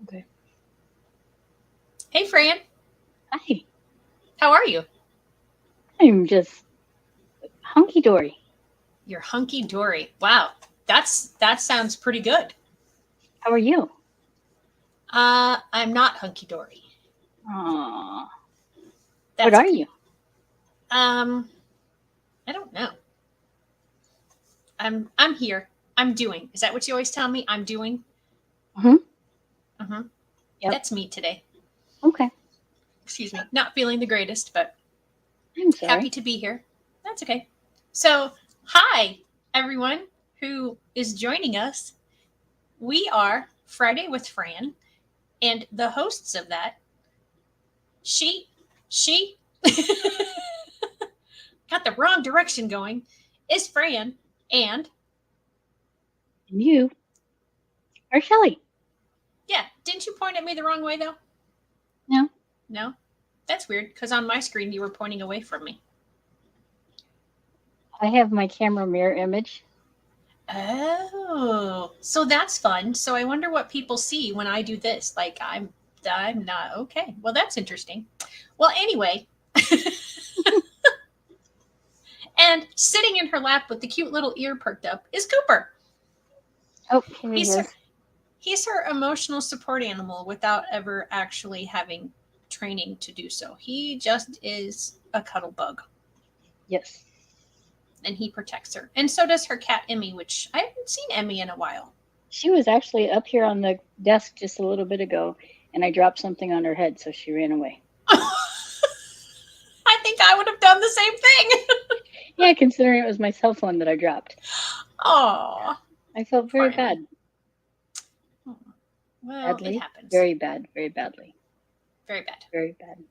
Okay. Hey, Fran. Hi. How are you? I'm just hunky dory. You're hunky dory. Wow, that sounds pretty good. How are you? I'm not hunky dory. Aw. What That's are okay. you? Um, I don't know. I'm here. I'm doing. Is that what you always tell me? I'm doing. Hmm. Uh-huh. Yep. That's me today. Okay. Excuse me. Not feeling the greatest, but I'm happy sorry. to be here. That's okay. So, hi everyone who is joining us. We are Friday with Fran, and the hosts of that, she got the wrong direction going, is Fran. And And you are Shelly. yeah, didn't you point at me the wrong way though? No, No? That's weird because on my screen you were pointing away from me. I have my camera mirror image. Oh, so that's fun. So I wonder what people see when I do this. Like I'm not okay. Well, that's interesting. Well, anyway, and sitting in her lap with the cute little ear perked up is Cooper. Oh, here he He's her is. he's her emotional support animal without ever actually having training to do so. He just is a cuddle bug Yes. and he protects her. And so does her cat Emmy, which I haven't seen Emmy in a while. She was actually up here on the desk just a little bit ago, and I dropped something on her head, so she ran away. I think I would have done the same thing. Yeah, considering it was my cell phone that I dropped. Oh, I felt poor very Emmy. bad. Well, it Badly. happens. Very bad. Very badly. Very bad. Very bad. It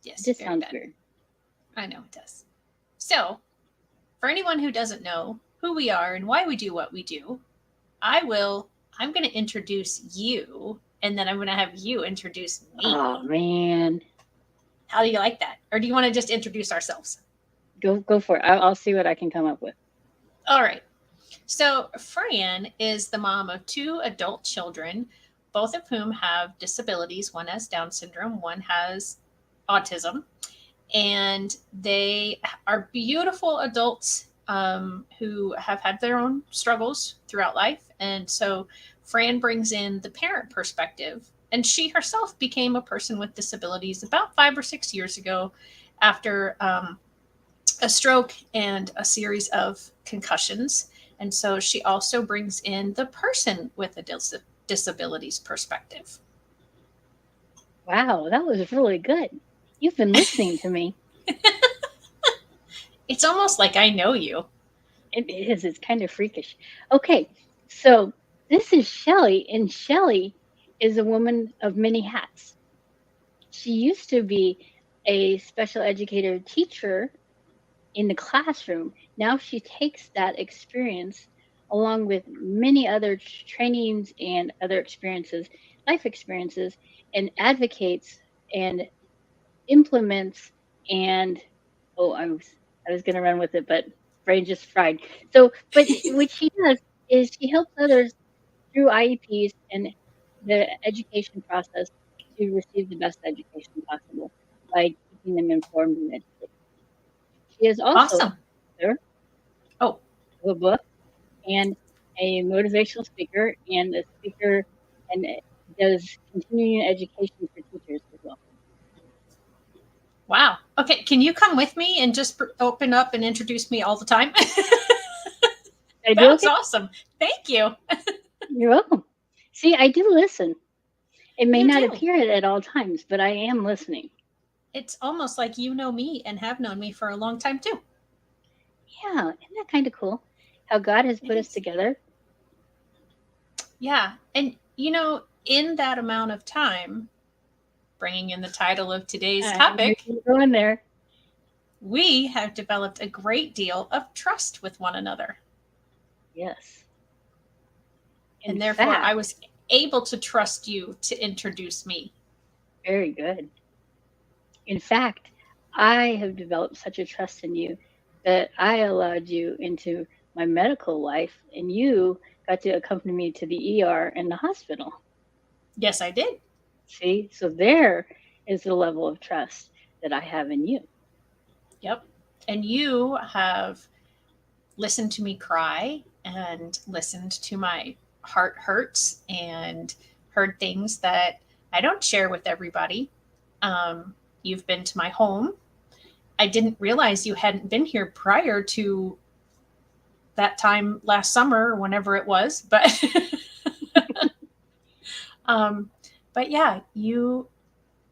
Yes, just very sounds bad. weird. I know it does. So, for anyone who doesn't know who we are and why we do what we do, I will. I'm going to introduce you, and then I'm going to have you introduce me. Oh, man. How do you like that? Or do you want to just introduce ourselves? Go for it. I'll see what I can come up with. All right. So, Fran is the mom of two adult children, both of whom have disabilities. One has Down syndrome, one has autism. And they are beautiful adults who have had their own struggles throughout life. And so Fran brings in the parent perspective. And she herself became a person with disabilities about 5 or 6 years ago after a stroke and a series of concussions. And so she also brings in the person with a disabilities perspective. Wow, that was really good. You've been listening to me. It's almost like I know you. It is. It's kind of freakish. Okay, so this is Shelly, and Shelly is a woman of many hats. She used to be a special educator teacher in the classroom. Now she takes that experience along with many other trainings and other experiences, life experiences, and advocates and implements and oh, I was gonna run with it, but brain just fried. So, but what she does is she helps others through IEPs and the education process to receive the best education possible by keeping them informed and educated. She is also Awesome. an author Oh, of a book and a motivational speaker and a speaker and does continuing education for teachers as well. wow. Okay, can you come with me and just open up and introduce me all the time? Did I do That's okay? awesome. Thank you. You're welcome. See, I do listen. It may You not do. appear it at all times, but I am listening. It's almost like you know me and have known me for a long time too. Yeah, isn't that kind of cool? How God has It put us is. together. Yeah. And in that amount of time, bringing in the title of today's I knew topic, you were going there. we have developed a great deal of trust with one another. Yes. In And therefore, I fact, was able to trust you to introduce me. very good. In fact, I have developed such a trust in you that I allowed you into my medical life, and you got to accompany me to the ER and the hospital. Yes, I did. See, so there is the level of trust that I have in you. Yep. And you have listened to me cry and listened to my heart hurts and heard things that I don't share with everybody. You've been to my home. I didn't realize you hadn't been here prior to that time last summer, whenever it was, but but yeah, you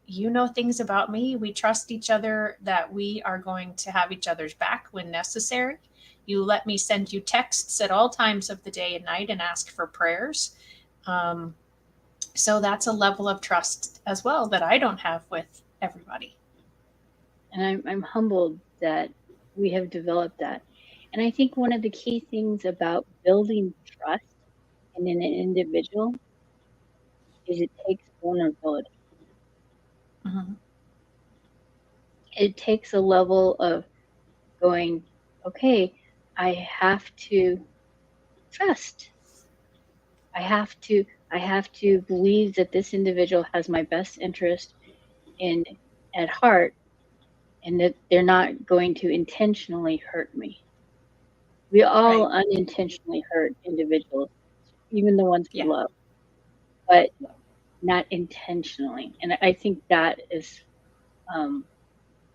know things about me. We trust each other that we are going to have each other's back when necessary. You let me send you texts at all times of the day and night and ask for prayers. So that's a level of trust as well that I don't have with everybody. And I'm humbled that we have developed that. And I think one of the key things about building trust in an individual is it takes vulnerability. Mm-hmm. It takes a level of going, okay, I have to trust. I have to believe that this individual has my best interest in at heart, and that they're not going to intentionally hurt me. We all Right. unintentionally hurt individuals, even the ones we Yeah. love, but not intentionally. And I think that is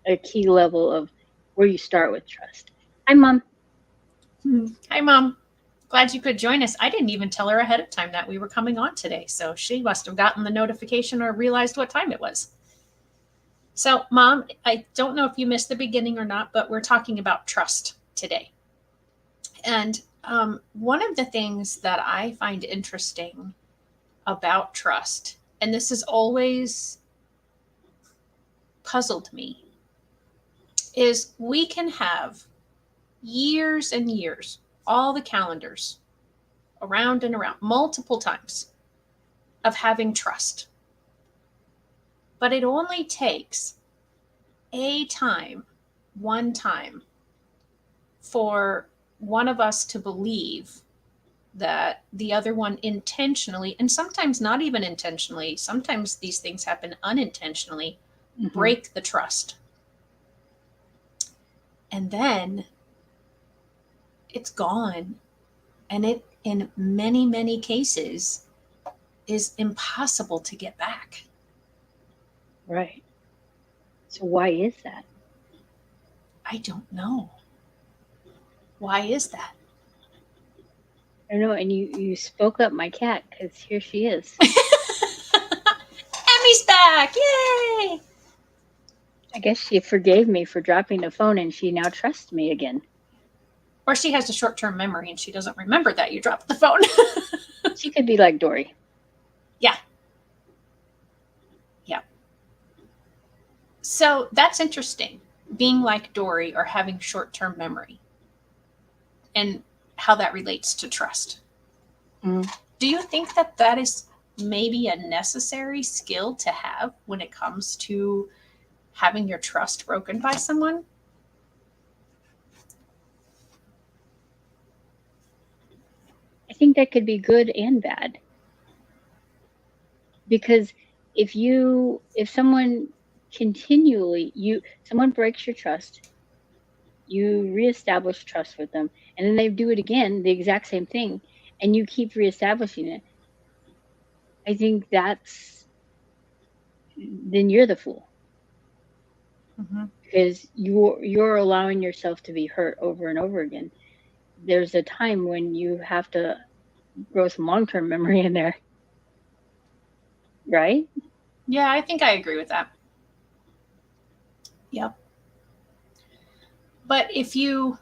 a key level of where you start with trust. Hi, Mom. Hi, Mom. Glad you could join us. I didn't even tell her ahead of time that we were coming on today, so she must have gotten the notification or realized what time it was. So, Mom, I don't know if you missed the beginning or not, but we're talking about trust today. And one of the things that I find interesting about trust, and this has always puzzled me, is we can have years and years, all the calendars around and around, multiple times of having trust. But it only takes a time, one time, for one of us to believe that the other one intentionally, and sometimes not even intentionally, sometimes these things happen unintentionally, break the trust. And then it's gone. And it, in many, many cases, is impossible to get back. Right. So why is that? I don't know. Why is that? I don't know. And you spoke up my cat, because here she is. Emmy's back! Yay! I guess she forgave me for dropping the phone, and she now trusts me again. Or she has a short-term memory and she doesn't remember that you dropped the phone. She could be like Dory. Yeah. Yeah. So that's interesting, being like Dory or having short-term memory, and how that relates to trust. Mm. Do you think that that is maybe a necessary skill to have when it comes to having your trust broken by someone? I think that could be good and bad. Because if someone someone breaks your trust, you reestablish trust with them, and then they do it again, the exact same thing, and you keep reestablishing it, I think then you're the fool. Mm-hmm. Because you're allowing yourself to be hurt over and over again. There's a time when you have to grow some long-term memory in there, right? Yeah, I think I agree with that. Yep. But if you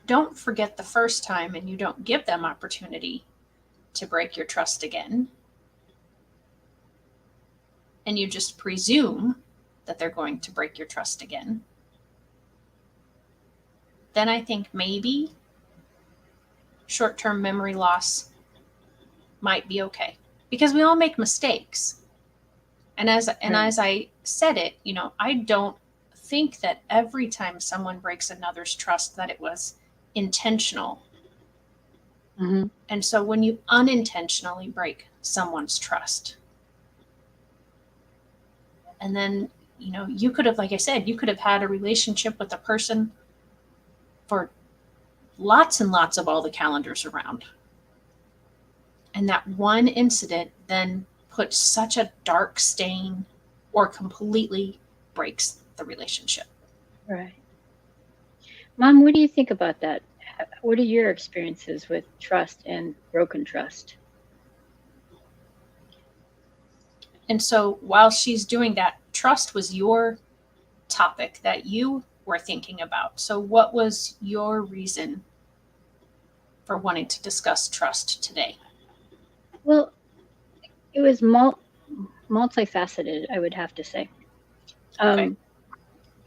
don't forget the first time and you don't give them opportunity to break your trust again, and you just presume that they're going to break your trust again, then I think maybe short-term memory loss might be okay, because we all make mistakes. And as I said it, I don't think that every time someone breaks another's trust that it was intentional. Mm-hmm. And so when you unintentionally break someone's trust, And then, you could have, like I said, you could have had a relationship with a person for lots and lots of all the calendars around. And that one incident then puts such a dark stain or completely breaks the relationship. Right. Mom, what do you think about that? What are your experiences with trust and broken trust? And so while she's doing that, trust was your topic that you were thinking about. So what was your reason for wanting to discuss trust today? Well, it was multifaceted, I would have to say. Okay.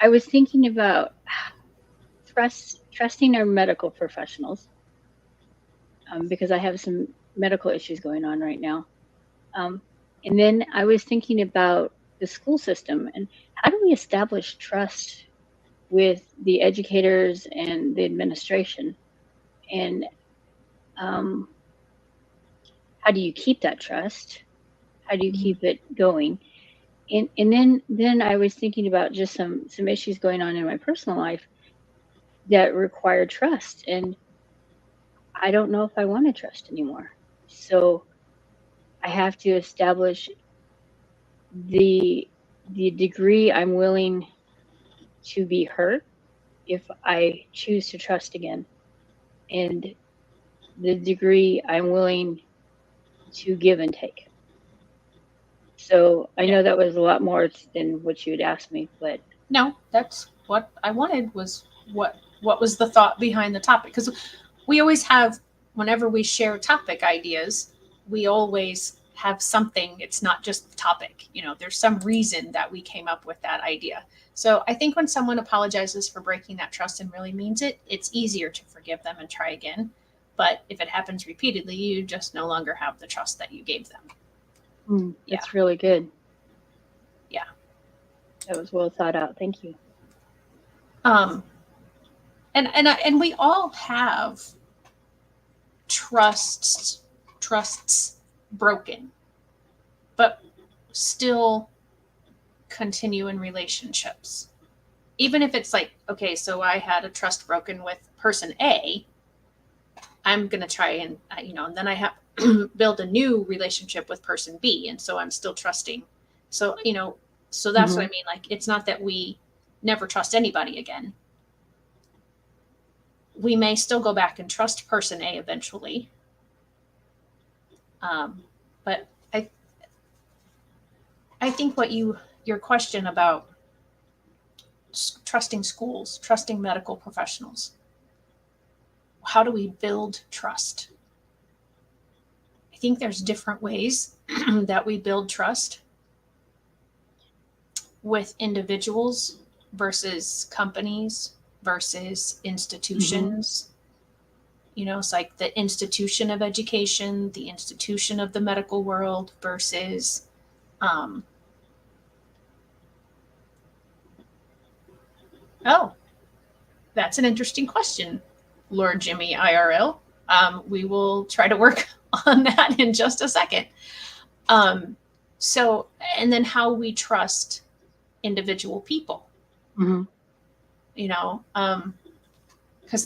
I was thinking about trusting our medical professionals because I have some medical issues going on right now. And then I was thinking about the school system and how do we establish trust with the educators and the administration? And how do you keep that trust? How do you keep it going? And then I was thinking about just some issues going on in my personal life that require trust. And I don't know if I want to trust anymore. So I have to establish the degree I'm willing to be hurt if I choose to trust again, and the degree I'm willing to give and take. So I know that was a lot more than what you had asked me, but no, that's what I wanted was what was the thought behind the topic? Because we always have, whenever we share topic ideas, we always have something. It's not just the topic, there's some reason that we came up with that idea. So I think when someone apologizes for breaking that trust and really means it, it's easier to forgive them and try again. But if it happens repeatedly, you just no longer have the trust that you gave them. That's really good. Yeah. That was well thought out. Thank you. And we all have trusts broken, but still continue in relationships. Even if it's like, okay, so I had a trust broken with person A, I'm going to try and, and then I have build a new relationship with person B. And so I'm still trusting. So, so that's what I mean. Like, it's not that we never trust anybody again. We may still go back and trust person A eventually. But I think your question about trusting schools, trusting medical professionals, how do we build trust? I think there's different ways that we build trust with individuals versus companies versus institutions. It's like the institution of education, the institution of the medical world versus that's an interesting question, Lord Jimmy IRL. We will try to work on that in just a second. So, and then how we trust individual people, because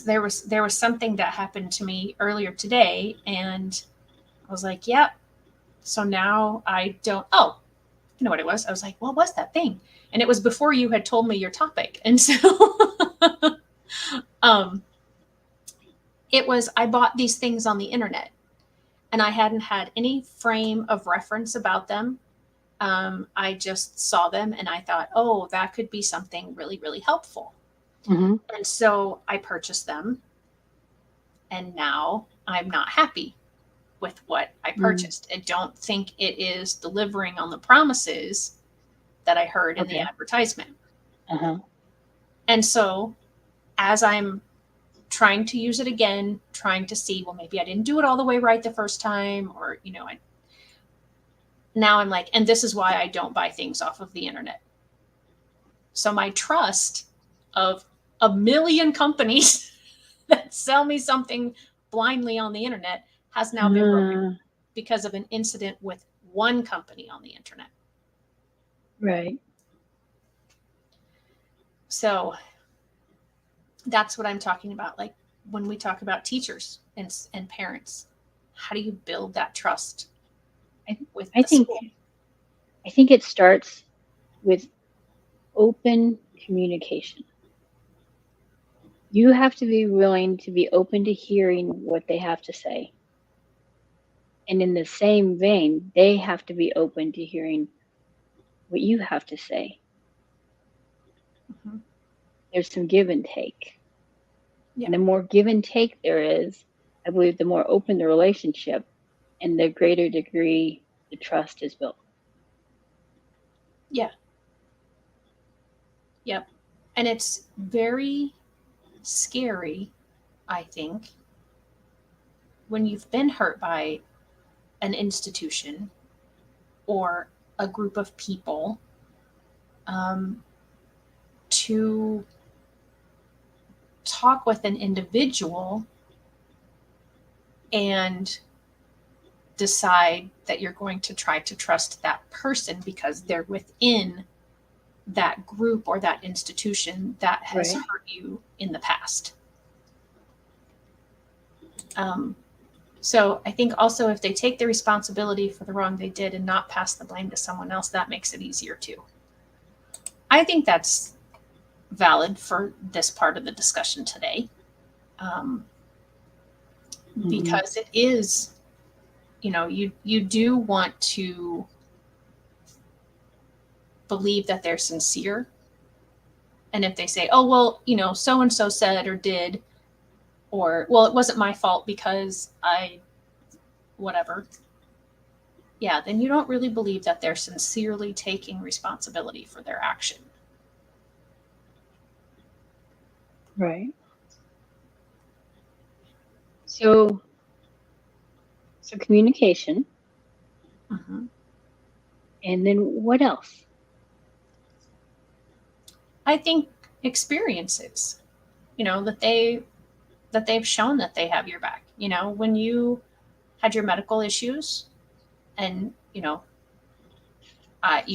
there was something that happened to me earlier today, and I was like, yep. So now I don't, you know what it was? I was like, what was that thing? And it was before you had told me your topic. And so it was, I bought these things on the internet and I hadn't had any frame of reference about them. I just saw them and I thought, oh, that could be something really, really helpful. And so I purchased them, and now I'm not happy with what I purchased. I don't think it is delivering on the promises that I heard in the advertisement. And so as I'm trying to use it again, trying to see, well, maybe I didn't do it all the way right the first time, or, now I'm like, and this is why I don't buy things off of the internet. So my trust of a million companies that sell me something blindly on the internet has now been broken because of an incident with one company on the internet. Right. So that's what I'm talking about. Like when we talk about teachers and parents, how do you build that trust with I the think school? I think it starts with open communication. You have to be willing to be open to hearing what they have to say. And in the same vein, they have to be open to hearing what you have to say. Mm-hmm. There's some give and take. Yeah. And the more give and take there is, I believe the more open the relationship and the greater degree the trust is built. Yeah. Yep. And it's very scary, I think, when you've been hurt by an institution or a group of people, to talk with an individual and decide that you're going to try to trust that person because they're within that group or that institution that has Right. hurt you in the past. So I think also if they take the responsibility for the wrong they did and not pass the blame to someone else, that makes it easier too. I think that's valid for this part of the discussion today, because it is, you do want to believe that they're sincere. And if they say, oh, well, so and so said or did, or, well, it wasn't my fault because whatever. Yeah, then you don't really believe that they're sincerely taking responsibility for their action. Right. So communication. Mm-hmm. And then what else? I think experiences, that they've shown that they have your back. When you had your medical issues and, you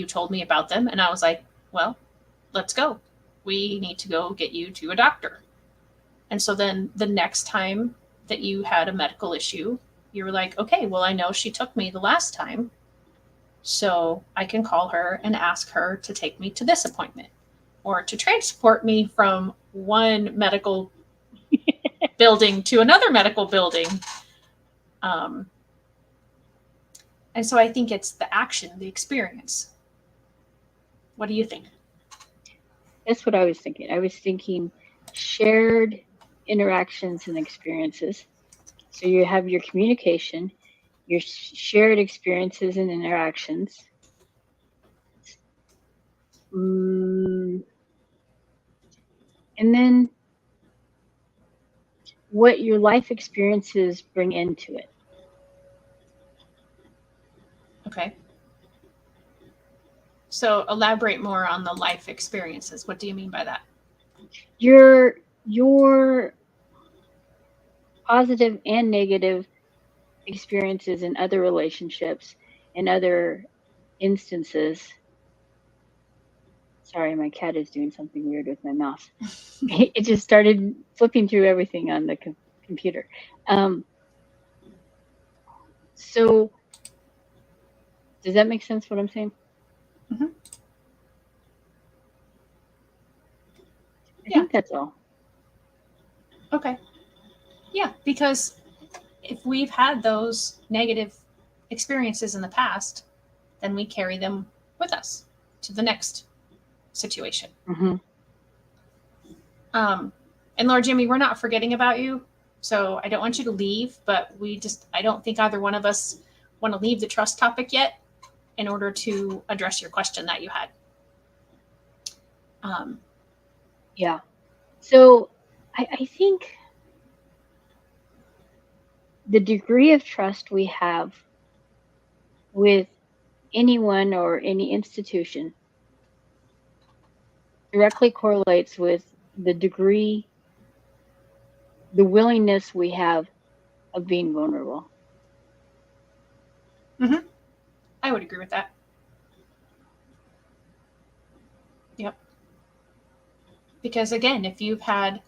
told me about them and I was like, well, let's go. We need to go get you to a doctor. And so then the next time that you had a medical issue, you were like, okay, well, I know she took me the last time, so I can call her and ask her to take me to this appointment or to transport me from one medical building to another medical building. And so I think it's the action, the experience. What do you think? That's what I was thinking. I was thinking shared interactions and experiences. So you have your communication, your shared experiences and interactions. And then what your life experiences bring into it. Okay. So elaborate more on the life experiences. What do you mean by that? Your positive and negative experiences in other relationships and other instances. Sorry, my cat is doing something weird with my mouse. It just started flipping through everything on the computer. So does that make sense what I'm saying? Mm-hmm. I think that's all. Okay. Yeah, because if we've had those negative experiences in the past, then we carry them with us to the next situation. Mm-hmm. And Lord Jimmy, we're not forgetting about you. So I don't want you to leave, but I don't think either one of us want to leave the trust topic yet in order to address your question that you had. Yeah. So I think the degree of trust we have with anyone or any institution directly correlates with the degree, the willingness we have of being vulnerable. Mm-hmm. I would agree with that. Yep. Because again, if you've had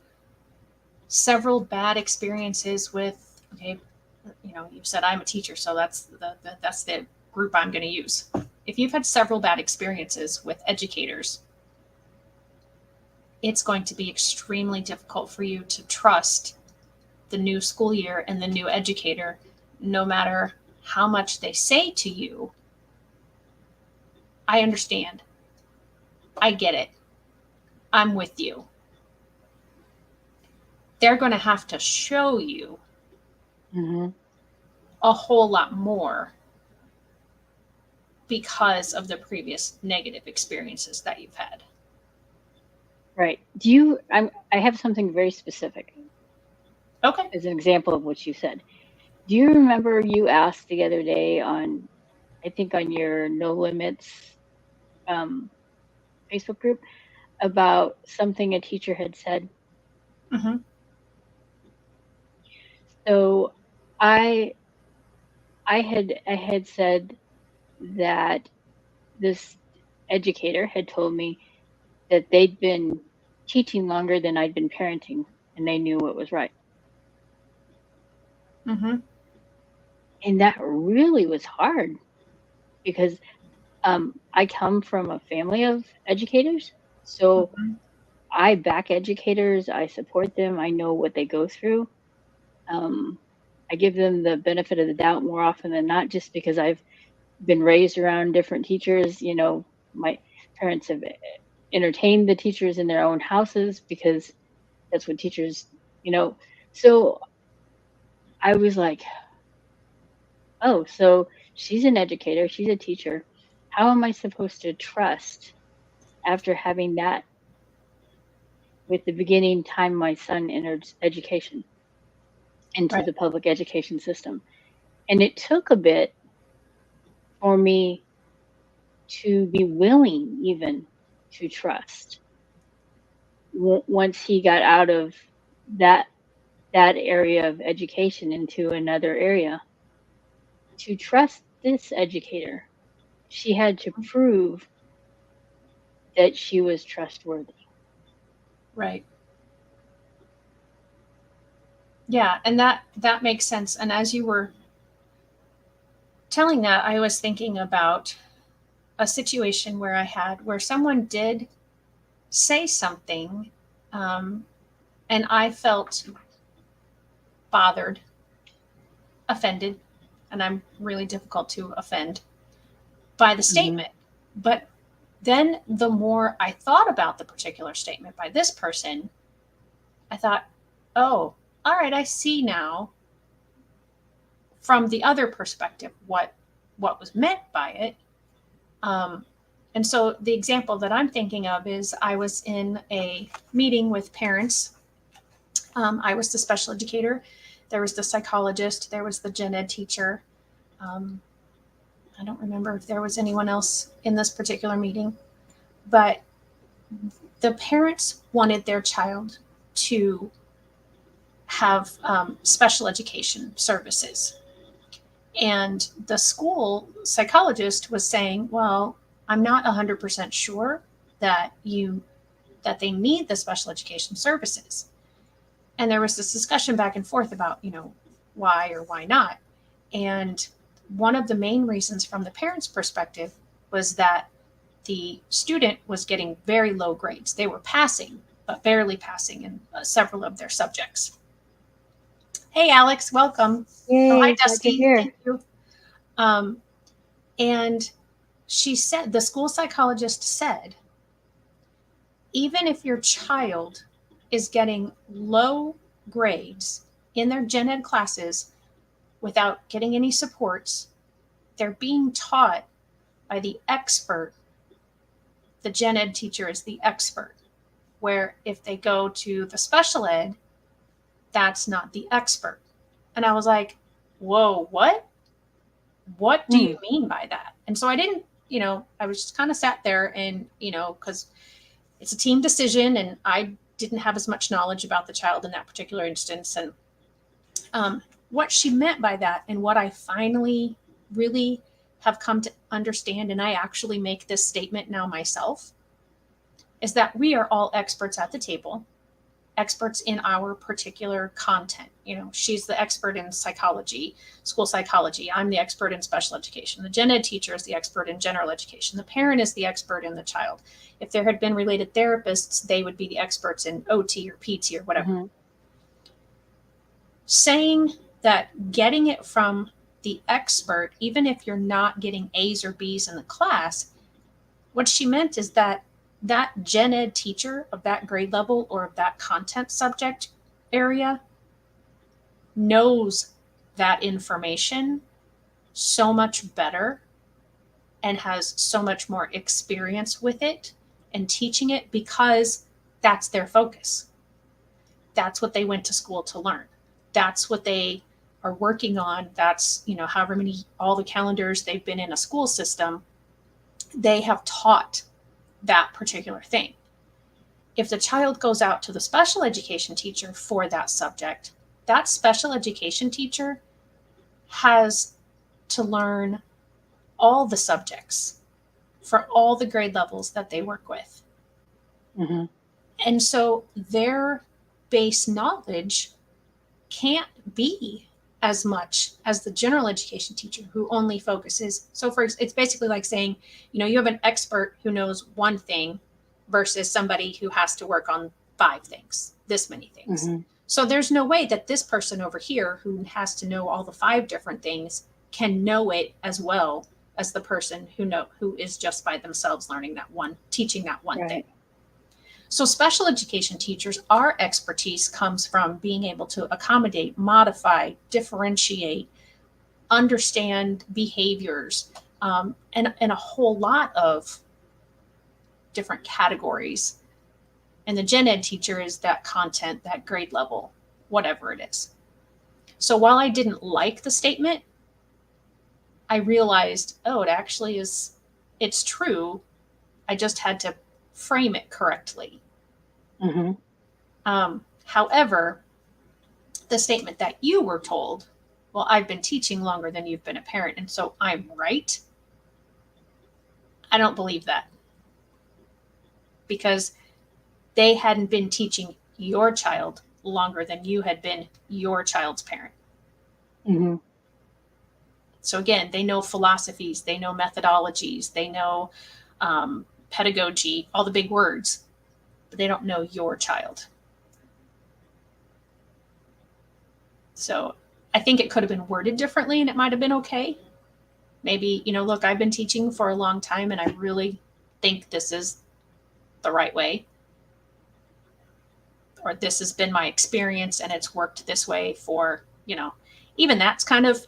several bad experiences with, okay, you know, you've said I'm a teacher, so that's the group I'm going to use. If you've had several bad experiences with educators, it's going to be extremely difficult for you to trust the new school year and the new educator, no matter how much they say to you, I understand. I get it. I'm with you. They're going to have to show you a whole lot more because of the previous negative experiences that you've had. Right. I have something very specific. Okay. As an example of what you said. Do you remember you asked the other day on, I think on your No Limits Facebook group, about something a teacher had said? Mm-hmm. So I had said that this educator had told me that they'd been teaching longer than I'd been parenting, and they knew what was right. Mm-hmm. And that really was hard because I come from a family of educators. So I back educators, I support them, I know what they go through. I give them the benefit of the doubt more often than not, just because I've been raised around different teachers. You know, my parents have entertained the teachers in their own houses because that's what teachers, you know. So I was like, oh, so she's an educator, she's a teacher. How am I supposed to trust after having that with the beginning time my son entered education into Right. the public education system? And it took a bit for me to be willing even to trust once he got out of that area of education into another area. To trust this educator, she had to prove that she was trustworthy. Right. Yeah, and that makes sense. And as you were telling that, I was thinking about a situation where someone did say something, and I felt bothered, offended, and I'm really difficult to offend by the statement. But then the more I thought about the particular statement by this person, I thought, oh, all right, I see now from the other perspective what was meant by it. And so the example that I'm thinking of is I was in a meeting with parents. I was the special educator. There was the psychologist. There was the gen ed teacher. I don't remember if there was anyone else in this particular meeting, but the parents wanted their child to have special education services. And the school psychologist was saying, well, I'm not 100% sure that they need the special education services. And there was this discussion back and forth about, why or why not. And one of the main reasons from the parents' perspective was that the student was getting very low grades. They were passing, but barely passing in several of their subjects. Hey, Alex, welcome. Yay, hi, glad to Dusty. hear. Thank you. And she said, the school psychologist said, even if your child is getting low grades in their gen ed classes without getting any supports, they're being taught by the expert. The gen ed teacher is the expert. Where if they go to the special ed, that's not the expert. And I was like, whoa, what? What do you mean by that? And so I didn't, I was just kind of sat there and, because it's a team decision and I didn't have as much knowledge about the child in that particular instance. And what she meant by that, and what I finally really have come to understand, and I actually make this statement now myself, is that we are all experts at the table, experts in our particular content. You know, she's the expert in psychology, school psychology. I'm the expert in special education. The gen ed teacher is the expert in general education. The parent is the expert in the child. If there had been related therapists, they would be the experts in OT or PT or whatever. Mm-hmm. Saying that getting it from the expert, even if you're not getting A's or B's in the class, what she meant is that that gen ed teacher of that grade level or of that content subject area knows that information so much better and has so much more experience with it and teaching it, because that's their focus. That's what they went to school to learn. That's what they are working on. That's, you know, however many, all the calendars they've been in a school system, they have taught that particular thing. If the child goes out to the special education teacher for that subject, that special education teacher has to learn all the subjects for all the grade levels that they work with. Mm-hmm. And so their base knowledge can't be as much as the general education teacher who only focuses. So it's basically like saying, you know, you have an expert who knows one thing versus somebody who has to work on 5 things, this many things. Mm-hmm. So there's no way that this person over here who has to know all the 5 different things can know it as well as the person who is just by themselves learning that one, teaching that one thing. So special education teachers, our expertise comes from being able to accommodate, modify, differentiate, understand behaviors, and a whole lot of different categories. And the gen ed teacher is that content, that grade level, whatever it is. So while I didn't like the statement, I realized, oh, it actually is, it's true. I just had to frame it correctly. Mm-hmm. However, the statement that you were told, well, I've been teaching longer than you've been a parent, and so I'm right. I don't believe that, because they hadn't been teaching your child longer than you had been your child's parent. Mm-hmm. So again, they know philosophies, they know methodologies, they know pedagogy, all the big words, but they don't know your child. So I think it could have been worded differently and it might have been okay. Maybe, you know, look, I've been teaching for a long time and I really think this is the right way. Or this has been my experience and it's worked this way for, you know, even that's kind of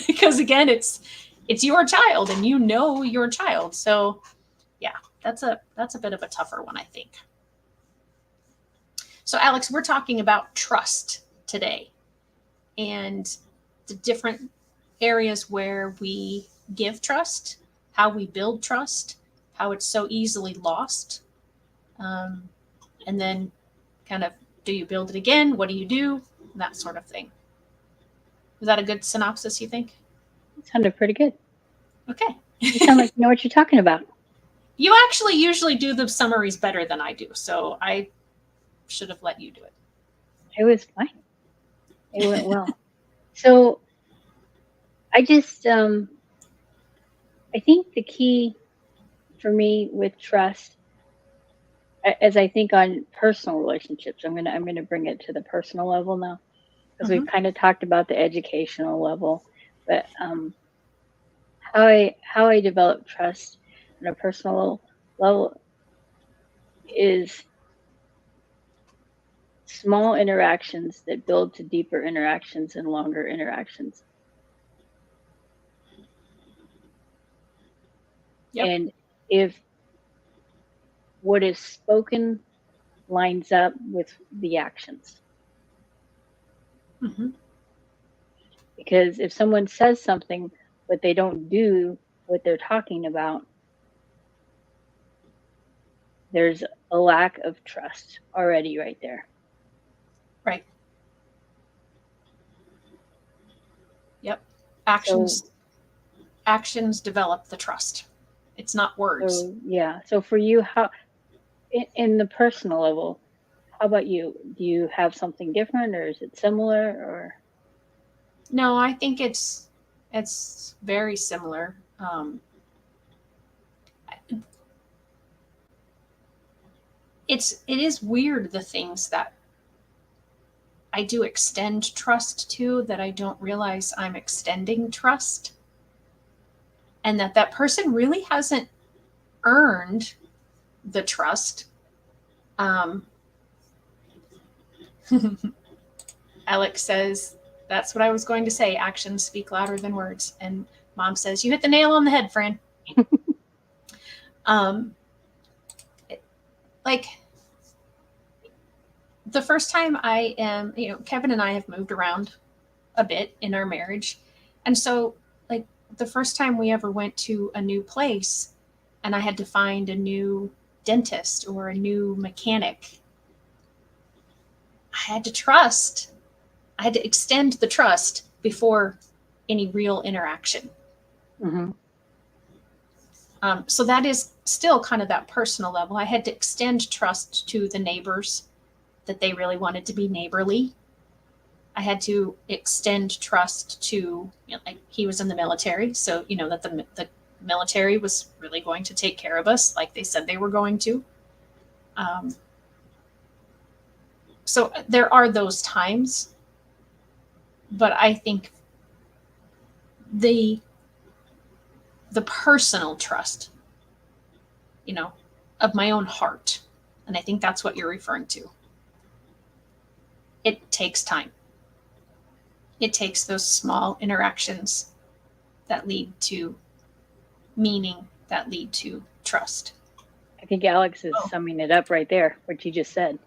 because again, it's your child and you know your child. So yeah, that's a bit of a tougher one, I think. So Alex, we're talking about trust today and the different areas where we give trust, how we build trust, how it's so easily lost. And then kind of, do you build it again? What do you do? That sort of thing. Is that a good synopsis, you think? It sounded pretty good. Okay. You sound like you know what you're talking about. You actually usually do the summaries better than I do, so I should have let you do it. It was fine. It went well. So I just, I think the key for me with trust, as I think on personal relationships, I'm gonna bring it to the personal level now, because we've kind of talked about the educational level, but how I develop trust on a personal level is small interactions that build to deeper interactions and longer interactions. Yep. And if what is spoken lines up with the actions. Mm-hmm. Because if someone says something, but they don't do what they're talking about, there's a lack of trust already right there. Right. Yep. Actions develop the trust. It's not words. So, yeah. So for you, in the personal level, how about you? Do you have something different, or is it similar, or? No, I think it's very similar. It is weird, the things that I do extend trust to that I don't realize I'm extending trust, and that person really hasn't earned the trust. Alex says, that's what I was going to say. Actions speak louder than words. And Mom says, you hit the nail on the head, Fran. Like, the first time Kevin and I have moved around a bit in our marriage. And so, like, the first time we ever went to a new place and I had to find a new dentist or a new mechanic, I had to extend the trust before any real interaction. Mm-hmm. So that is still kind of that personal level. I had to extend trust to the neighbors, that they really wanted to be neighborly. I had to extend trust to, like, he was in the military, so that the military was really going to take care of us like they said they were going to. So there are those times, but I think the personal trust, of my own heart, and I think that's what you're referring to, it takes time. It takes those small interactions that lead to meaning, that lead to trust. I think Alex is summing it up right there, what you just said.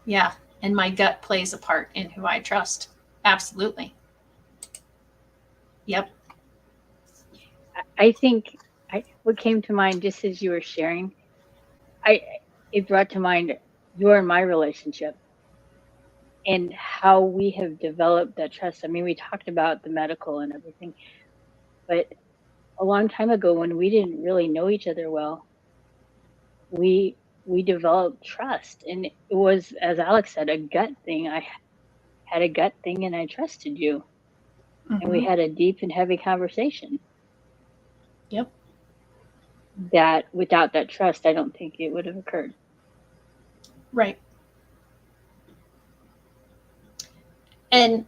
Yeah, and my gut plays a part in who I trust. Absolutely. Yep. I think what came to mind just as you were sharing, it brought to mind your and my relationship and how we have developed that trust. I mean, we talked about the medical and everything, but a long time ago, when we didn't really know each other well, we developed trust, and it was, as Alex said, a gut thing. I had a gut thing, and I trusted you, and we had a deep and heavy conversation. Yep. That without that trust, I don't think it would have occurred. Right. And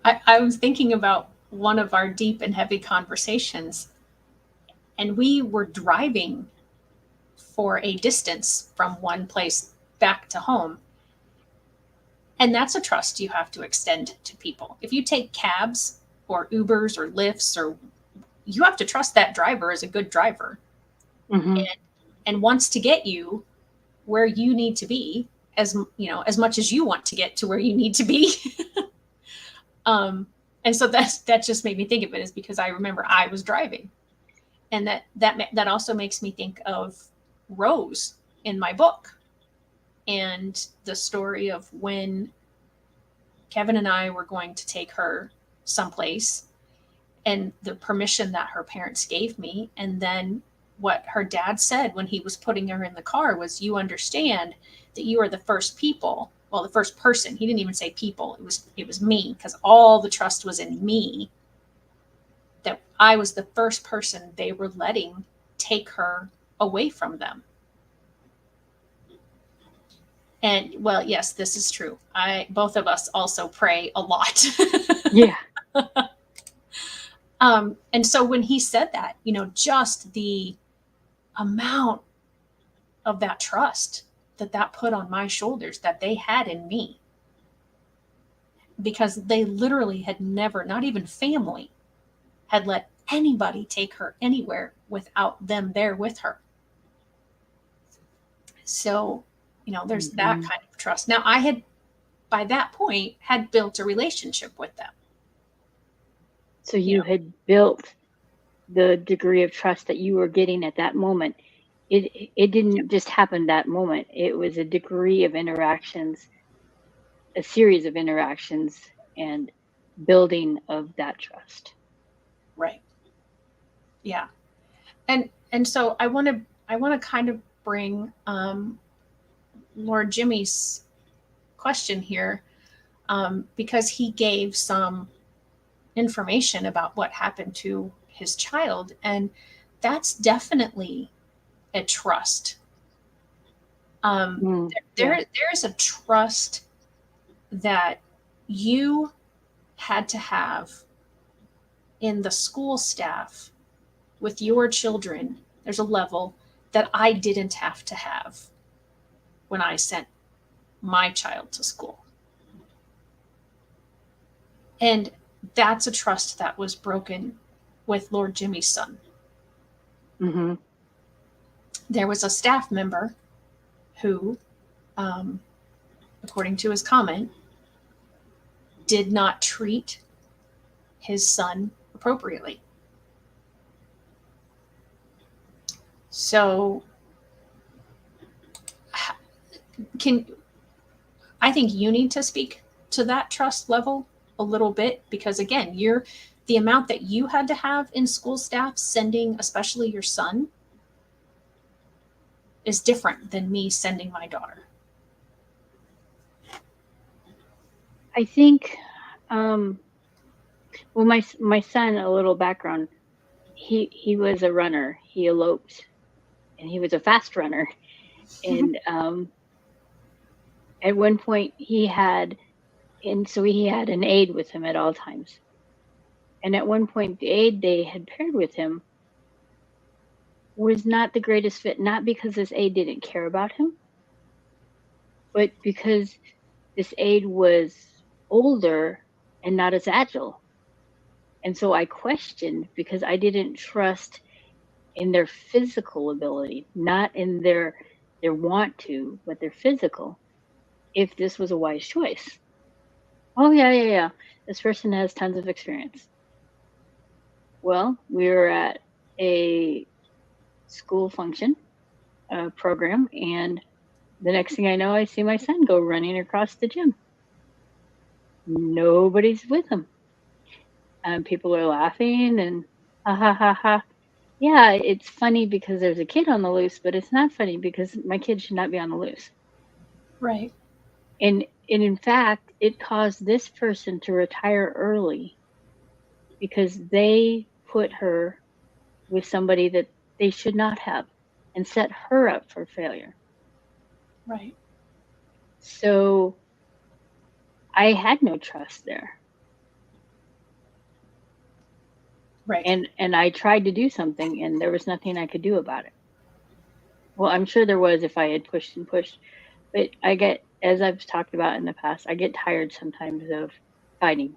I was thinking about one of our deep and heavy conversations, and we were driving for a distance from one place back to home. And that's a trust you have to extend to people. If you take cabs or Ubers or Lyfts, or you have to trust that driver is a good driver, and wants to get you where you need to be, as much as you want to get to where you need to be. And so that just made me think of it, is because I remember I was driving, and that also makes me think of Rose in my book, and the story of when Kevin and I were going to take her someplace, and the permission that her parents gave me, and then what her dad said when he was putting her in the car was, you understand that you are the first person. He didn't even say people. It was me, because all the trust was in me, that I was the first person they were letting take her away from them. And, well, yes, this is true. Both of us also pray a lot. Yeah. And so when he said that, just the amount of that trust that put on my shoulders, that they had in me, because they literally had never, not even family, had let anybody take her anywhere without them there with her. So, there's that kind of trust. Now, I had, by that point, had built a relationship with them. So you had built the degree of trust that you were getting at that moment. It didn't just happen that moment. It was a degree of interactions, a series of interactions, and building of that trust. Right. Yeah. And so I want to kind of bring Lord Jimmy's question here, because he gave some information about what happened to his child, and that's definitely a trust. There's a trust that you had to have in the school staff with your children. There's a level that I didn't have to have when I sent my child to school. And that's a trust that was broken with Lord Jimmy's son. Mm-hmm. There was a staff member who, according to his comment, did not treat his son appropriately. So I think you need to speak to that trust level a little bit, because again, the amount that you had to have in school staff sending, especially your son, is different than me sending my daughter. I think, well, my son, a little background, he was a runner. He eloped, and he was a fast runner. And at one point he had an aide with him at all times. And at one point, the aide they had paired with him was not the greatest fit, not because this aide didn't care about him, but because this aide was older and not as agile. And so I questioned, because I didn't trust in their physical ability, not in their want to, but their physical, if this was a wise choice. Oh, yeah. This person has tons of experience. Well, we were at a school function program, and the next thing I know, I see my son go running across the gym. Nobody's with him. People are laughing and ha ha ha ha. Yeah, it's funny because there's a kid on the loose, but it's not funny because my kid should not be on the loose. Right. And in fact, it caused this person to retire early because they put her with somebody that they should not have and set her up for failure. Right. So I had no trust there. Right. And I tried to do something, and there was nothing I could do about it. Well, I'm sure there was if I had pushed and pushed, but I get, as I've talked about in the past, I get tired sometimes of fighting.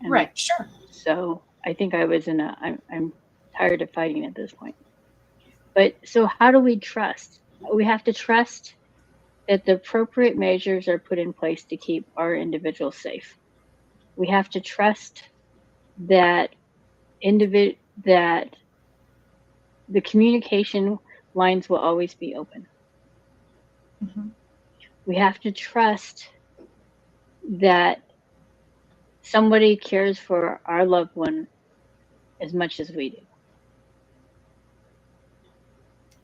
And right. Sure. So I think I was I'm tired of fighting at this point. But so how do we trust? We have to trust that the appropriate measures are put in place to keep our individuals safe. We have to trust that that the communication lines will always be open. Mm-hmm. We have to trust that somebody cares for our loved one as much as we do.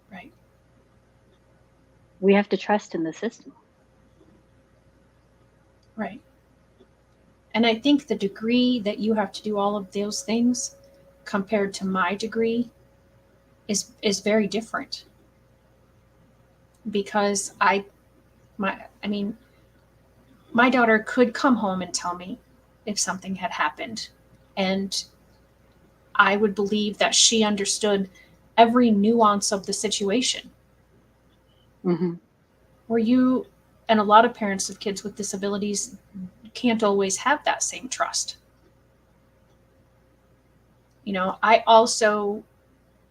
Right. We have to trust in the system. Right. And I think the degree that you have to do all of those things compared to my degree is very different. Because my daughter could come home and tell me if something had happened, and I would believe that she understood every nuance of the situation. Mm-hmm. Where you and a lot of parents of kids with disabilities can't always have that same trust. I also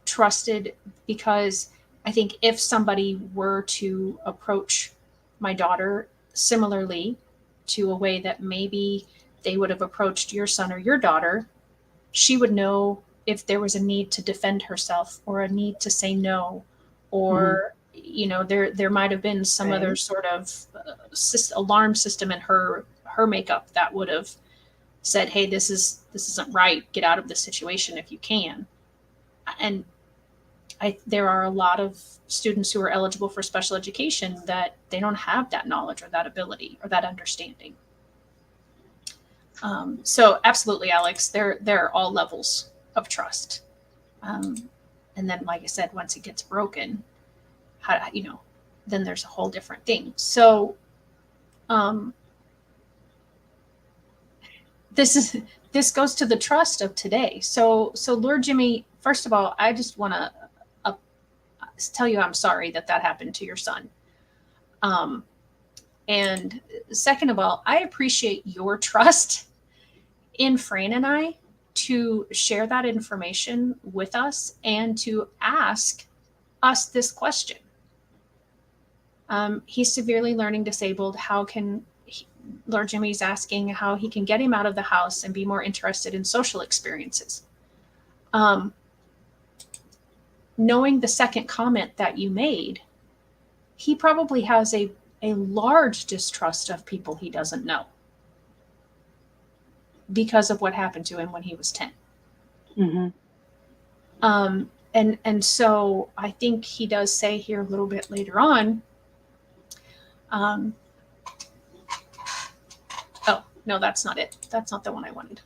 trusted because I think if somebody were to approach my daughter similarly to a way that maybe they would have approached your son or your daughter, she would know if there was a need to defend herself or a need to say no, or there might have been some other sort of alarm system in her makeup that would have said, hey, this isn't right, get out of this situation if you can. And there are a lot of students who are eligible for special education that they don't have that knowledge or that ability or that understanding. So absolutely, Alex, there are all levels of trust. And then, like I said, once it gets broken, then there's a whole different thing. So this goes to the trust of today. So Lord Jimmy, first of all, I just want to tell you I'm sorry that happened to your son. And second of all, I appreciate your trust in Fran and I to share that information with us and to ask us this question. He's severely learning disabled. How can Lord Jimmy's asking how he can get him out of the house and be more interested in social experiences. Knowing the second comment that you made, he probably has a large distrust of people he doesn't know because of what happened to him when he was 10. Mm-hmm. And so I think he does say here a little bit later on, oh, no, that's not it. That's not the one I wanted.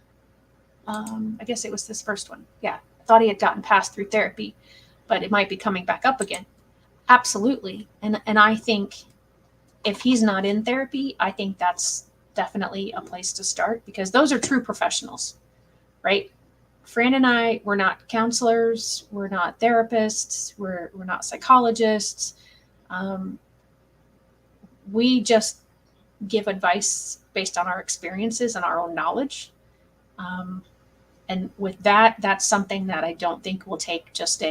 I guess it was this first one. Yeah. I thought he had gotten passed through therapy, but it might be coming back up again. Absolutely. And I think if he's not in therapy, I think that's definitely a place to start because those are true professionals, right? Fran and I, we're not counselors. We're not therapists. We're not psychologists. We just give advice based on our experiences and our own knowledge. And with that, that's something that I don't think will take just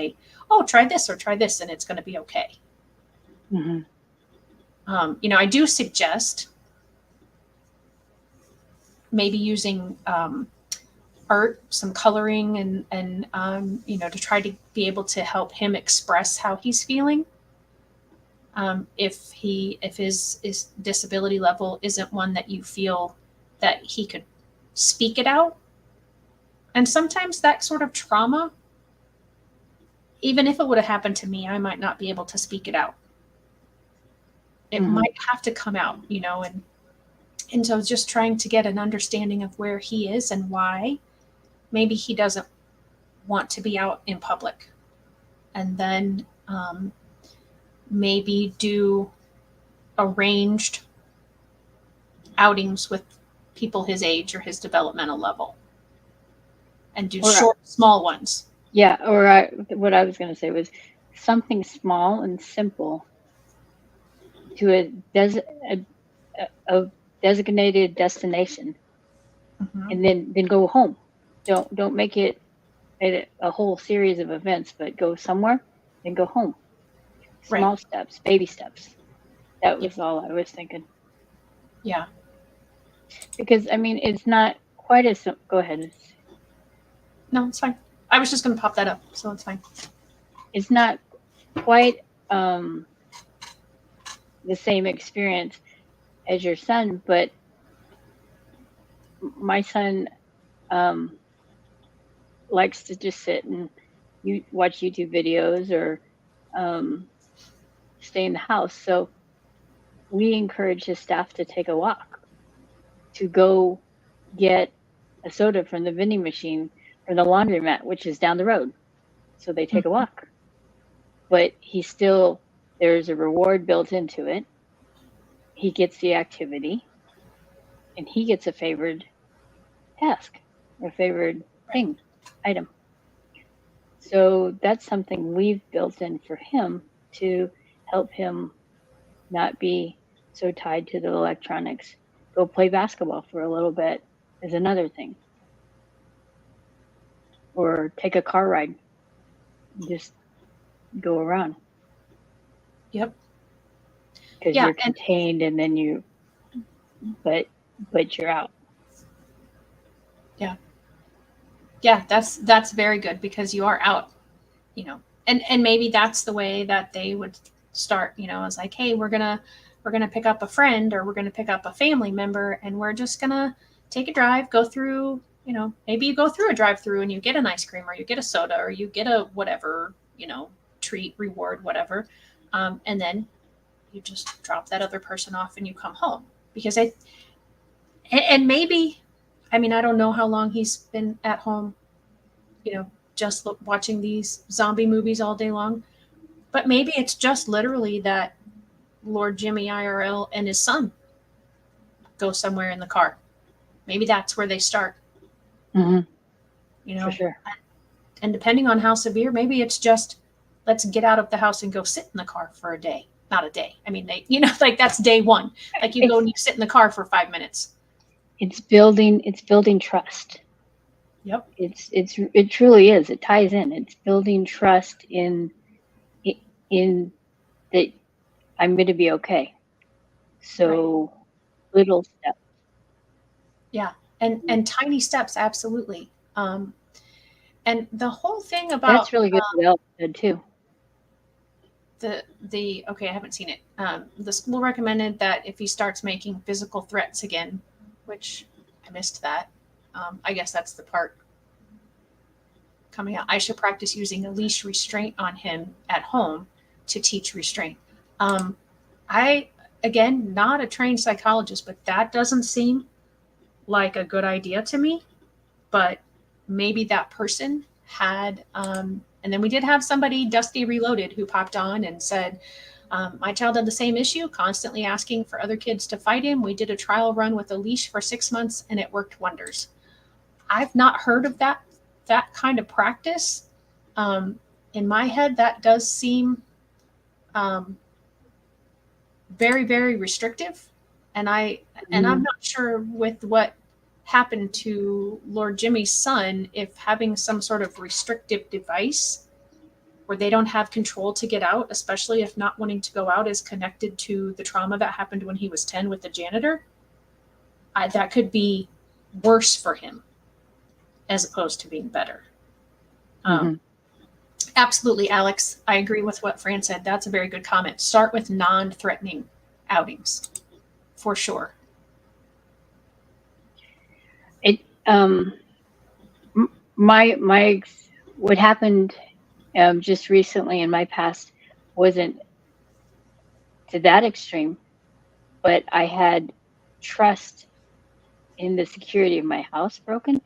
try this or try this and it's going to be okay. Mm-hmm. I do suggest maybe using art, some coloring and to try to be able to help him express how he's feeling. If his disability level isn't one that you feel that he could speak it out. And sometimes that sort of trauma, even if it would have happened to me, I might not be able to speak it out. It might have to come out, and so just trying to get an understanding of where he is and why maybe he doesn't want to be out in public. And then maybe do arranged outings with people his age or his developmental level and do short, small ones. Yeah. What I was going to say was something small and simple to a designated destination, and then go home. Don't make it a whole series of events, but go somewhere and go home. Small steps, baby steps. That was all I was thinking. Yeah. Because it's not quite as. Go ahead. No, it's fine. I was just going to pop that up, so it's fine. It's not quite the same experience as your son, but my son likes to just sit and watch YouTube videos or stay in the house. So we encourage his staff to take a walk, to go get a soda from the vending machine or the laundromat, which is down the road. So they take a walk. But there's a reward built into it. He gets the activity and he gets a favored task or favored item. So that's something we've built in for him to help him not be so tied to the electronics. Go play basketball for a little bit is another thing. Or take a car ride. Just go around. Yep. Because you're contained and then but you're out. Yeah. Yeah, that's very good because you are out, and maybe that's the way that they would start, it's like, hey, we're gonna pick up a friend or we're gonna pick up a family member and we're just gonna take a drive, go through, maybe you go through a drive-through and you get an ice cream or you get a soda or you get a whatever, treat, reward, whatever. And then you just drop that other person off and you come home. Because and maybe, I mean, I don't know how long he's been at home, just watching these zombie movies all day long. But maybe it's just literally that Lord Jimmy IRL and his son go somewhere in the car. Maybe that's where they start. For sure. And depending on how severe, maybe it's just, let's get out of the house and go sit in the car for a day. Not a day. I mean, like that's day one. Like you go and you sit in the car for 5 minutes. It's building trust. Yep. It truly is. It ties in. It's building trust in that I'm going to be okay. So little steps. Yeah. And tiny steps. Absolutely. And the whole thing about that's really good too. Okay, I haven't seen it. The school recommended that if he starts making physical threats again, which I missed that. I guess that's the part coming out. I should practice using a leash restraint on him at home to teach restraint. Again, not a trained psychologist, but that doesn't seem like a good idea to me. But maybe that person had, and then we did have somebody, Dusty Reloaded, who popped on and said, my child had the same issue, constantly asking for other kids to fight him. We did a trial run with a leash for 6 months and it worked wonders. I've not heard of that kind of practice. In my head, that does seem very, very restrictive. And I'm not sure with what happened to Lord Jimmy's son, if having some sort of restrictive device where they don't have control to get out, especially if not wanting to go out is connected to the trauma that happened when he was 10 with the janitor, that could be worse for him as opposed to being better. Absolutely, Alex. I agree with what Fran said. That's a very good comment. Start with non-threatening outings, for sure. What happened just recently in my past wasn't to that extreme, but I had trust in the security of my house broken.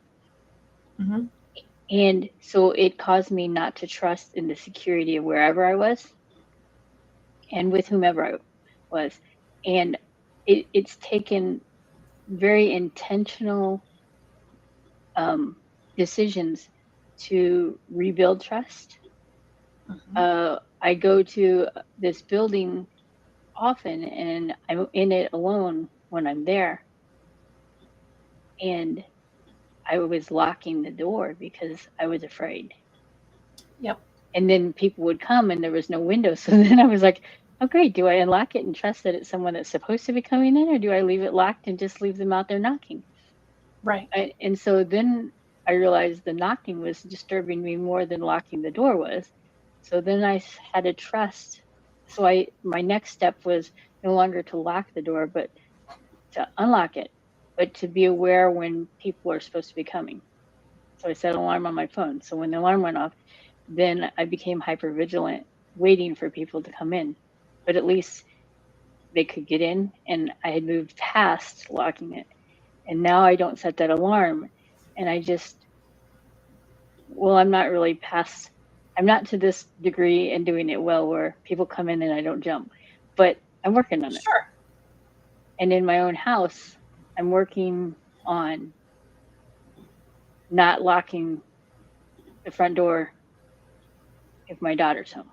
And so it caused me not to trust in the security of wherever I was and with whomever I was. And it's taken very intentional decisions to rebuild trust. I go to this building often and I'm in it alone when I'm there. And I was locking the door because I was afraid. Yep. And then people would come and there was no window. So then I was like, oh, great. Do I unlock it and trust that it's someone that's supposed to be coming in, or do I leave it locked and just leave them out there knocking? Right. And so then I realized the knocking was disturbing me more than locking the door was. So then I had to trust. So my next step was no longer to lock the door, but to unlock it, but to be aware when people are supposed to be coming. So I set an alarm on my phone. So when the alarm went off, then I became hyper vigilant, waiting for people to come in. But at least they could get in, and I had moved past locking it. And now I don't set that alarm. And I'm not to this degree and doing it well where people come in and I don't jump, but I'm working on it. Sure. And in my own house, I'm working on not locking the front door if my daughter's home,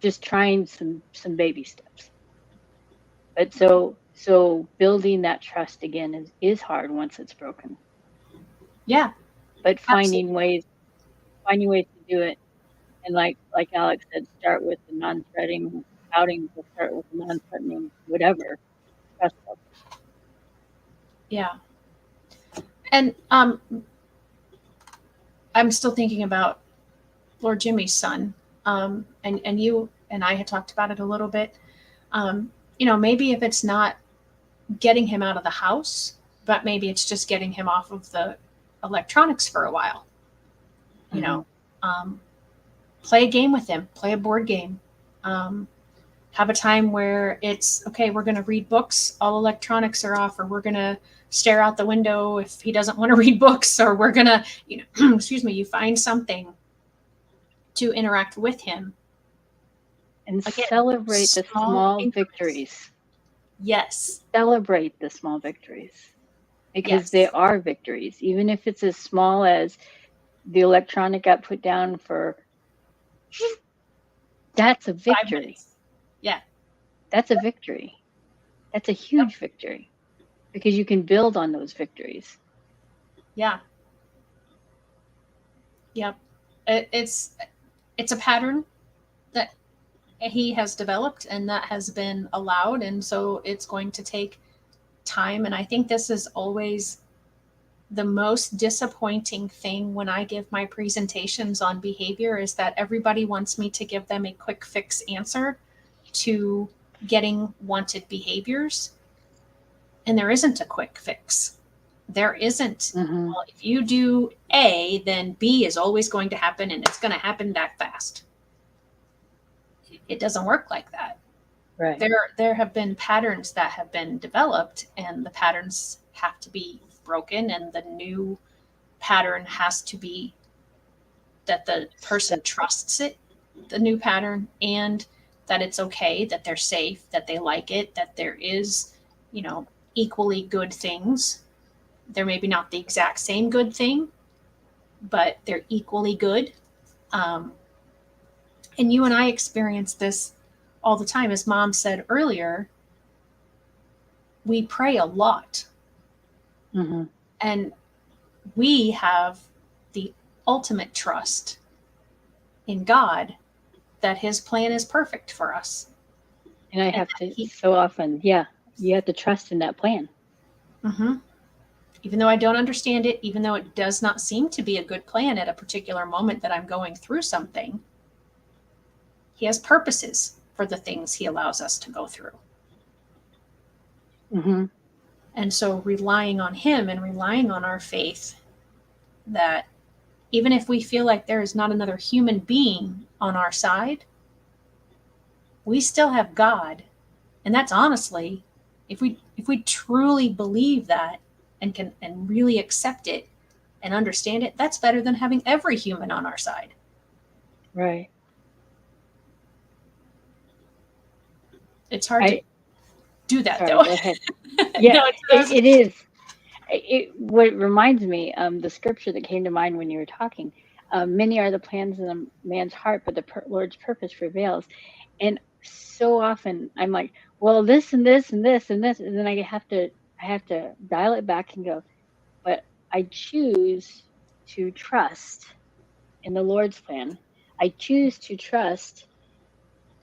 just trying some baby steps. But so building that trust again is hard once it's broken. Yeah. But finding ways to do it. And like Alex said, start with the non-threatening outings, or start with the non-threatening whatever. Yeah. And I'm still thinking about Lord Jimmy's son. And you and I had talked about it a little bit. Maybe if it's not getting him out of the house, but maybe it's just getting him off of the electronics for a while. play a game with him, play a board game. Have a time where it's, okay, we're going to read books, all electronics are off, or we're going to stare out the window if he doesn't want to read books, or we're going to, excuse me, you find something to interact with him. And again, celebrate the small victories. Yes. Celebrate the small victories, because they are victories. Even if it's as small as the electronic got put down for, that's a victory. Yeah. That's a victory. That's a huge victory, because you can build on those victories. Yeah. Yep. It's a pattern that he has developed and that has been allowed. And so it's going to take time. And I think this is always the most disappointing thing when I give my presentations on behavior, is that everybody wants me to give them a quick fix answer to getting wanted behaviors. And there isn't a quick fix. There isn't. Well, if you do A, then B is always going to happen, and it's going to happen that fast. It doesn't work like that. Right. There have been patterns that have been developed, and the patterns have to be broken, and the new pattern has to be that the person trusts it, the new pattern, and that it's okay, that they're safe, that they like it, that there is, equally good things. They're maybe not the exact same good thing, but they're equally good. And you and I experience this all the time. As Mom said earlier, we pray a lot. And we have the ultimate trust in God that his plan is perfect for us. And I have to so often, you have to trust in that plan. Even though I don't understand it, even though it does not seem to be a good plan at a particular moment that I'm going through something, he has purposes for the things he allows us to go through. And so relying on him and relying on our faith, that even if we feel like there is not another human being on our side, we still have God. And that's honestly, if we truly believe that and can and really accept it and understand it, that's better than having every human on our side. Right. It's hard to do that, Sorry, though. Go ahead. Yeah, No, it is. What reminds me, the scripture that came to mind when you were talking, many are the plans in a man's heart, but the Lord's purpose prevails. And so often I'm like, well, this and this and this and this, and then I have to dial it back and go, but I choose to trust in the Lord's plan. I choose to trust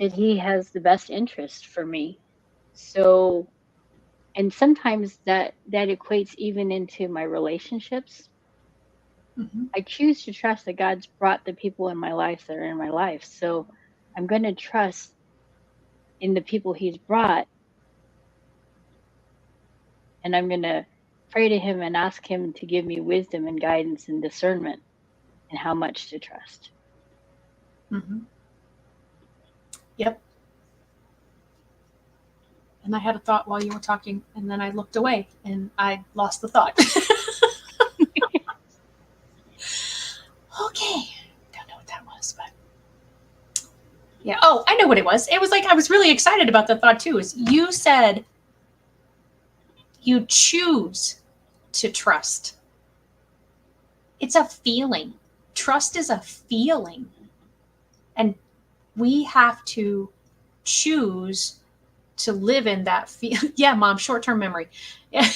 that he has the best interest for me. So, and sometimes that equates even into my relationships. I choose to trust that God's brought the people in my life that are in my life. So I'm going to trust in the people he's brought. And I'm going to pray to him and ask him to give me wisdom and guidance and discernment and how much to trust. Yep. And I had a thought while you were talking, and then I looked away and I lost the thought. Okay. Don't know what that was, but yeah. Oh, I know what it was. It was like, I was really excited about the thought too, is you said you choose to trust. It's a feeling. Trust is a feeling. And we have to choose to live in that feel. Yeah, Mom, short-term memory. Yeah.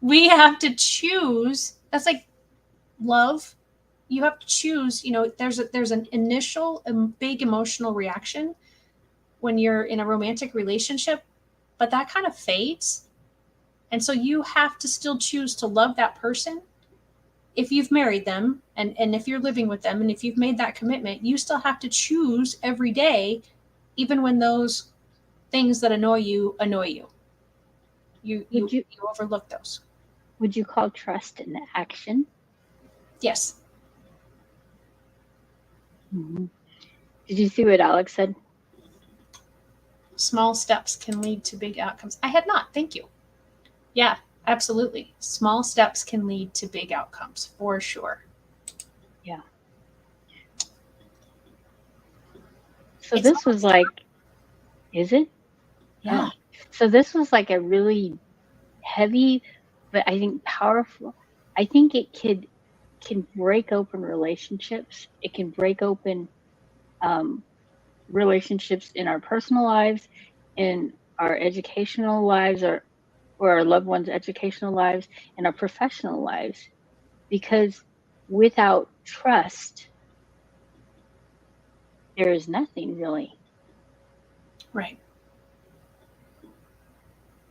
We have to choose. That's like love. You have to choose, there's an initial big emotional reaction when you're in a romantic relationship, but that kind of fades. And so you have to still choose to love that person. If you've married them and if you're living with them and if you've made that commitment, you still have to choose every day, even when those things that annoy you. You overlook those. Would you call trust an action? Yes. Mhm. Did you see what Alex said? Small steps can lead to big outcomes. I had not. Thank you. Yeah, absolutely. Small steps can lead to big outcomes for sure. Yeah. So It's this was like, is it? Yeah. Oh. So this was like a really heavy, but I think powerful. I think it can break open relationships. It can break open um, relationships in our personal lives, in our educational lives, or our loved ones' educational lives, and our professional lives. Because without trust, there is nothing really. Right.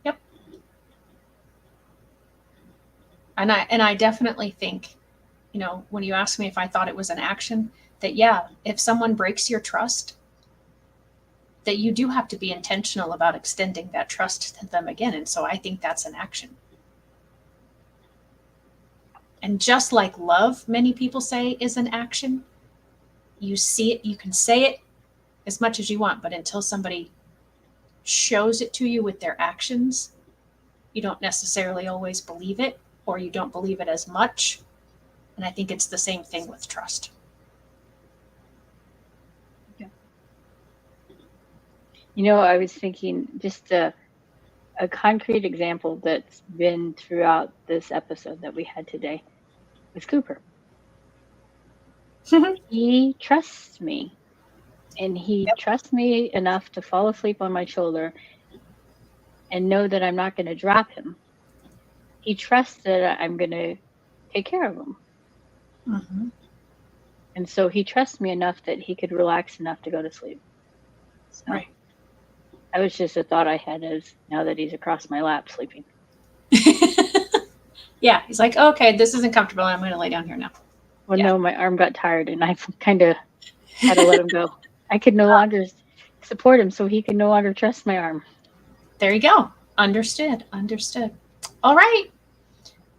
Yep. And I definitely think, you know, when you ask me if I thought it was an action, that yeah, if someone breaks your trust, that you do have to be intentional about extending that trust to them again. And so I think that's an action. And just like love, many people say, is an action, you see it, you can say it as much as you want, but until somebody shows it to you with their actions, you don't necessarily always believe it, or you don't believe it as much. And I think it's the same thing with trust. Yeah. You know, I was thinking just a concrete example that's been throughout this episode that we had today was Cooper. He trusts me, and he Yep. trusts me enough to fall asleep on my shoulder and know that I'm not going to drop him. He trusts that I'm going to take care of him. Mm-hmm. And so he trusts me enough that he could relax enough to go to sleep. So Right. that was just a thought I had as now that he's across my lap sleeping. Yeah, he's like, okay, this isn't comfortable. I'm going to lay down here now. Well, Yeah. no, my arm got tired and I kind of had to let him go. I could no longer support him, so he could no longer trust my arm. There you go. Understood. Understood. All right.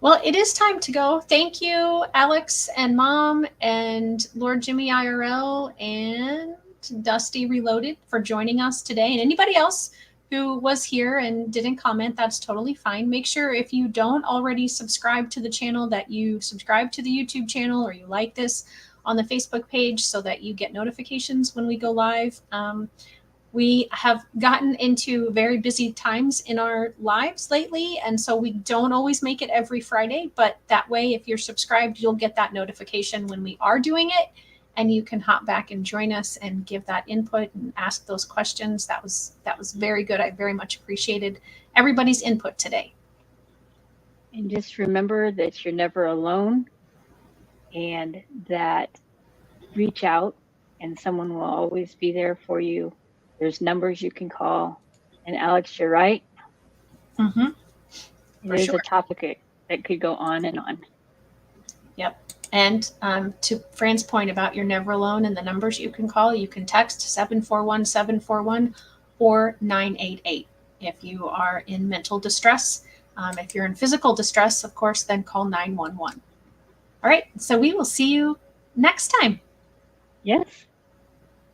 Well, it is time to go. Thank you, Alex and Mom and Lord Jimmy IRL and Dusty Reloaded for joining us today. And anybody else who was here and didn't comment, that's totally fine. Make sure if you don't already subscribe to the channel that you subscribe to the YouTube channel, or you like this on the Facebook page so that you get notifications when we go live. We have gotten into very busy times in our lives lately, and so we don't always make it every Friday, but that way, if you're subscribed, you'll get that notification when we are doing it, and you can hop back and join us and give that input and ask those questions. That was very good. I very much appreciated everybody's input today. And just remember that you're never alone, and that reach out and someone will always be there for you. There's numbers you can call. And Alex, you're right. Mm-hmm. It is a topic that could go on and on. Yep. And to Fran's point about you're never alone and the numbers you can call, you can text 741-741 or 988 if you are in mental distress. If you're in physical distress, of course, then call 911. All right. So we will see you next time. Yes.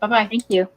Bye-bye. Thank you.